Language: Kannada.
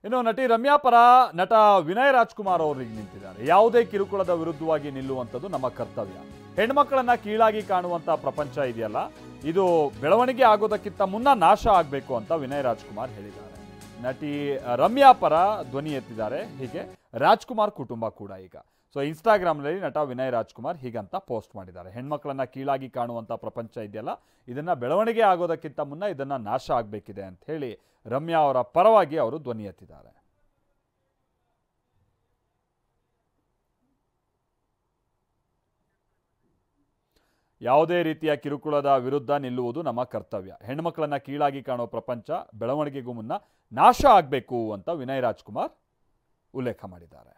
ಇನ್ನು ನಟಿ ರಮ್ಯಾ ಪರ ನಟ ವಿನಯ್ ರಾಜ್ಕುಮಾರ್ ಅವರಿಗೆ ನಿಂತಿದ್ದಾರೆ. ಯಾವುದೇ ಕಿರುಕುಳದ ವಿರುದ್ಧವಾಗಿ ನಿಲ್ಲುವಂಥದ್ದು ನಮ್ಮ ಕರ್ತವ್ಯ. ಹೆಣ್ಮಕ್ಳನ್ನ ಕೀಳಾಗಿ ಕಾಣುವಂತ ಪ್ರಪಂಚ ಇದೆಯಲ್ಲ, ಇದು ಬೆಳವಣಿಗೆ ಆಗೋದಕ್ಕಿಂತ ಮುನ್ನ ನಾಶ ಆಗಬೇಕು ಅಂತ ವಿನಯ್ ರಾಜ್ಕುಮಾರ್ ಹೇಳಿದ್ದಾರೆ. ನಟಿ ರಮ್ಯಾ ಪರ ಧ್ವನಿ ಎತ್ತಿದ್ದಾರೆ. ಹೀಗೆ ರಾಜ್ಕುಮಾರ್ ಕುಟುಂಬ ಕೂಡ ಈಗ ಇನ್ಸ್ಟಾಗ್ರಾಮ್ನಲ್ಲಿ ನಟ ವಿನಯ್ ರಾಜ್ಕುಮಾರ್ ಹೀಗಂತ ಪೋಸ್ಟ್ ಮಾಡಿದ್ದಾರೆ. ಹೆಣ್ಮಕ್ಳನ್ನ ಕೀಳಾಗಿ ಕಾಣುವಂಥ ಪ್ರಪಂಚ ಇದೆಯಲ್ಲ, ಇದನ್ನು ಬೆಳವಣಿಗೆ ಆಗೋದಕ್ಕಿಂತ ಮುನ್ನ ಇದನ್ನು ನಾಶ ಆಗಬೇಕಿದೆ ಅಂತ ಹೇಳಿ ರಮ್ಯಾ ಅವರ ಪರವಾಗಿ ಅವರು ಧ್ವನಿ ಎತ್ತಿದ್ದಾರೆ. ಯಾವುದೇ ರೀತಿಯ ಕಿರುಕುಳದ ವಿರುದ್ಧ ನಿಲ್ಲುವುದು ನಮ್ಮ ಕರ್ತವ್ಯ. ಹೆಣ್ಮಕ್ಳನ್ನ ಕೀಳಾಗಿ ಕಾಣುವ ಪ್ರಪಂಚ ಬೆಳವಣಿಗೆಗೂ ಮುನ್ನ ನಾಶ ಆಗಬೇಕು ಅಂತ ವಿನಯ್ ರಾಜ್ಕುಮಾರ್ ಉಲ್ಲೇಖ ಮಾಡಿದ್ದಾರೆ.